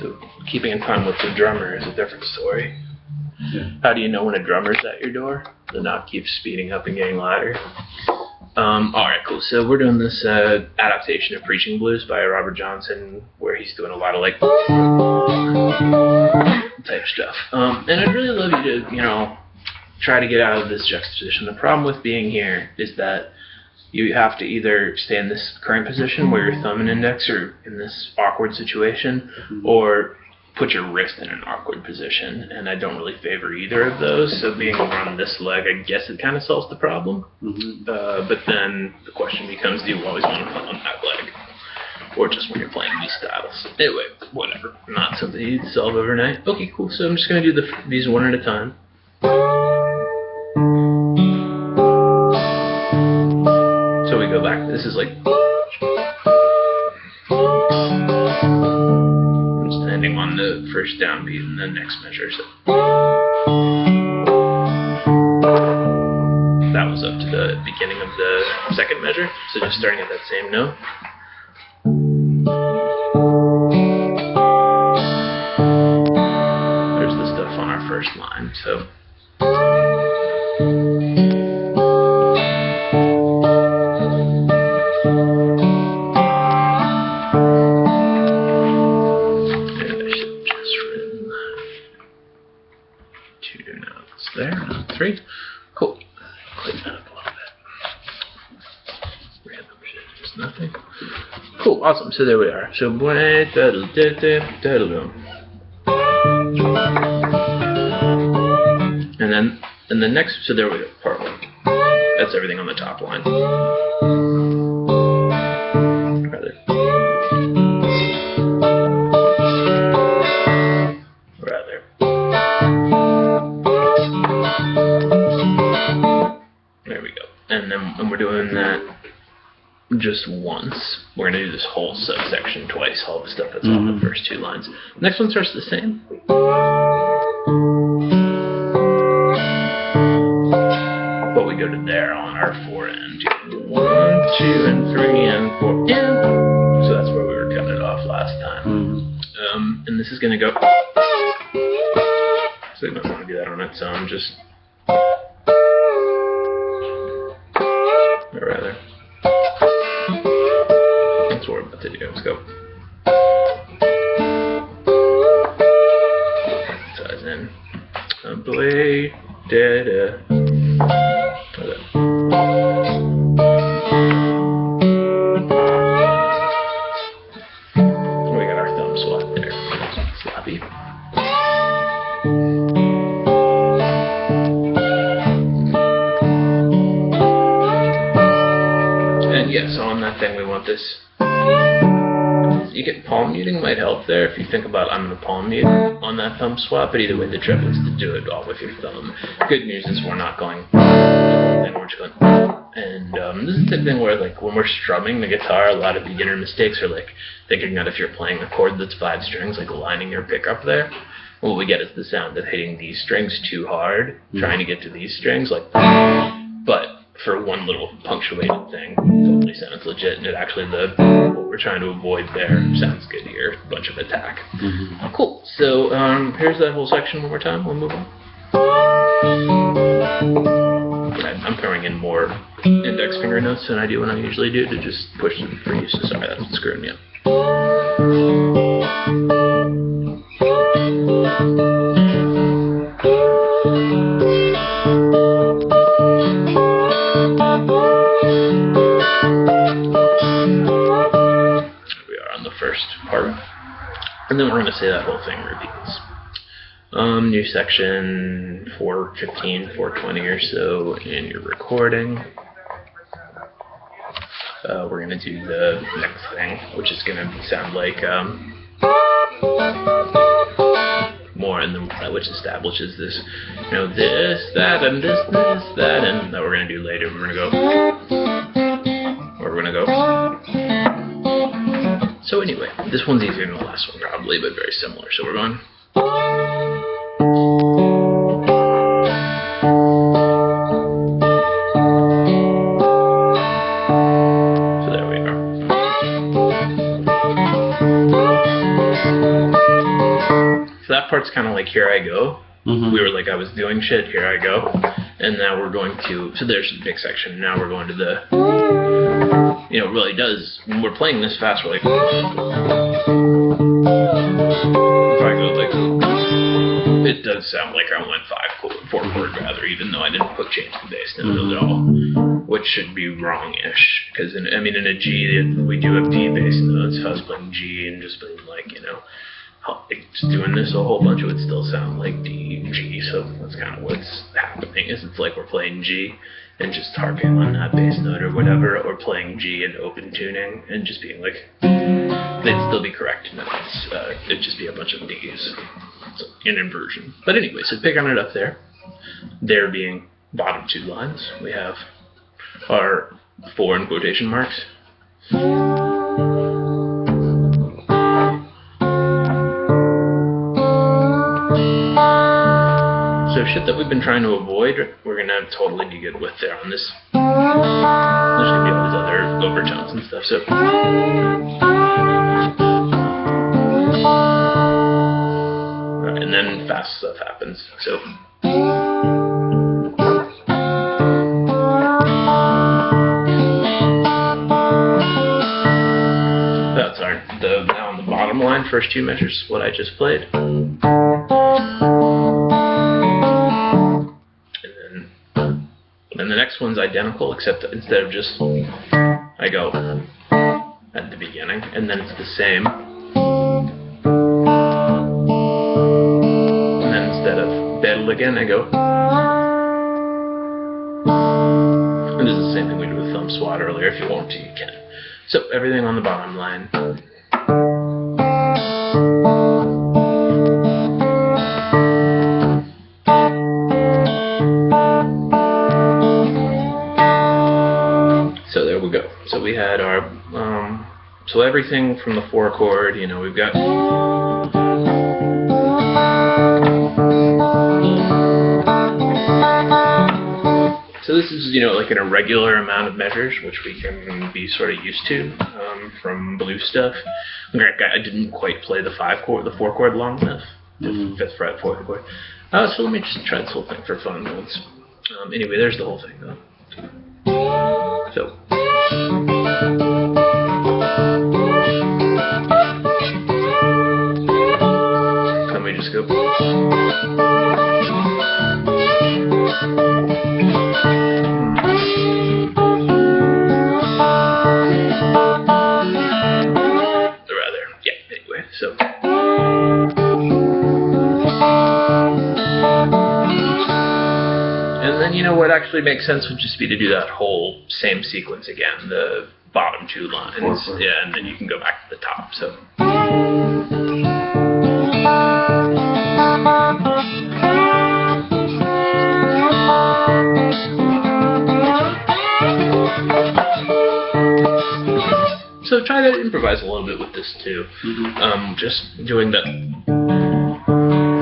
So keeping in time with the drummer is a different story. Yeah. How do you know when a drummer's at your door? The knock keeps speeding up and getting louder. Alright, cool. So we're doing this adaptation of Preachin Blues by Robert Johnson, where he's doing a lot of like type stuff. And I'd really love you to, try to get out of this juxtaposition. The problem with being here is that you have to either stay in this current position where your thumb and index are in this awkward situation, or put your wrist in an awkward position, and I don't really favor either of those, so being on this leg, I guess it kind of solves the problem. But then the question becomes, do you always want to play on that leg? Or just when you're playing these styles? Anyway, whatever. Not something you'd solve overnight. Okay, cool, so I'm just going to do these one at a time. So we go back, this is like... on the first downbeat and the next measure. So that was up to the beginning of the second measure, so just starting at that same note. There's the stuff on our first line, so three. Cool. Clean that up a little bit. Random shit, just nothing. Cool, awesome. So there we are. So and then next, so there we go, part one. That's everything on the top line. And we're doing that just once. We're going to do this whole subsection twice, all the stuff that's on the first two lines. Next one starts the same. But we go to there on our 4 and 2. 1, 2, and 3, and 4. Yeah. So that's where we were cutting it off last time. And this is going to go. So you don't want to do that on its own, just. Or rather, that's what we're about to do. Let's go. Size in. Boy, da-da. We got our thumb swap there. Sloppy. Yeah, so on that thing we want this. You get palm muting might help there if you think about I'm going to palm mute on that thumb swap, but either way the trick is to do it all with your thumb. Good news is we're not going and we're just going and this is the thing where like when we're strumming the guitar, a lot of beginner mistakes are like thinking that if you're playing a chord that's 5 strings, like lining your pickup there. What we get is the sound of hitting these strings too hard, trying to get to these strings, like but for one little punctuated thing, totally sounds legit, and it actually what we're trying to avoid there sounds good here, bunch of attack. Cool, so here's that whole section one more time, we'll move on. I'm throwing in more index finger notes than I do when I usually do to just push them for you, so sorry, that's screwing me up. Part, and then we're going to say that whole thing repeats. New section 415, 420 or so in your recording. We're going to do the next thing, which is going to sound like more, and then which establishes this, this, that, and this, that, and that we're going to do later. We're going to go. So anyway, this one's easier than the last one probably, but very similar. So we're going. So there we are. So that part's kind of like Here I Go. Mm-hmm. We were like, I was doing shit, here I go. And now we're going to, so there's a big section. Now we're going to the, you know, it really does, when we're playing this fast, we're like, if I go like, it does sound like I went 4 chord rather, even though I didn't put change the bass note at all, which should be wrong-ish. Because, in a G, we do have D bass notes. If I was playing G and just playing like, you know, just doing this a whole bunch, it would still sound like D, G, so that's kind of what's happening, is it's like we're playing G and just harping on that bass note or whatever, or playing G and open tuning and just being like, they'd still be correct notes, it'd just be a bunch of Ds, so an inversion. But anyway, so picking it up there being bottom 2 lines, we have our 4 in quotation marks. So shit that we've been trying to avoid, we're going to totally be good with there on this. There's going to be all these other overtones and stuff, so. And then fast stuff happens, so. That's now on the bottom line, first 2 measures, what I just played. And the next one's identical, except instead of just, I go at the beginning, and then it's the same. And then instead of battle again, I go. And this is the same thing we did with thumb swat earlier. If you want to, you can. So everything on the bottom line. So there we go. So we had our, so everything from the 4 chord, you know, we've got. So this is, you know, like an irregular amount of measures, which we can be sort of used to from blues stuff. I didn't quite play the 4 chord long enough, the 5th fret, 4th chord. So let me just try this whole thing for fun once. Anyway, there's the whole thing though. So. Then we just go. Anyway, so. And then, you know, what actually makes sense would just be to do that whole same sequence again, the bottom 2 lines. Yeah, and then you can go back to the top, so. So try to improvise a little bit with this too. Just doing that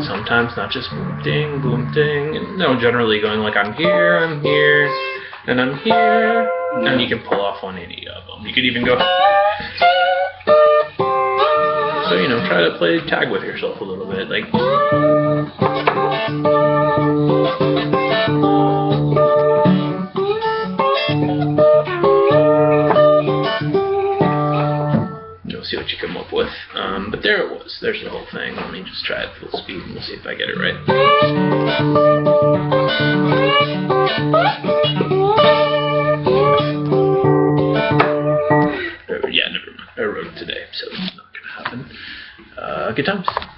sometimes, not just boom ding, and no, generally going like I'm here, and I'm here, and you can pull off on any of them. You could even go. So, you know, try to play tag with yourself a little bit, like. See what you come up with. But there it was. There's the whole thing. Let me just try it full speed and we'll see if I get it right. Yeah, never mind. I wrote it today, so it's not going to happen. Good times.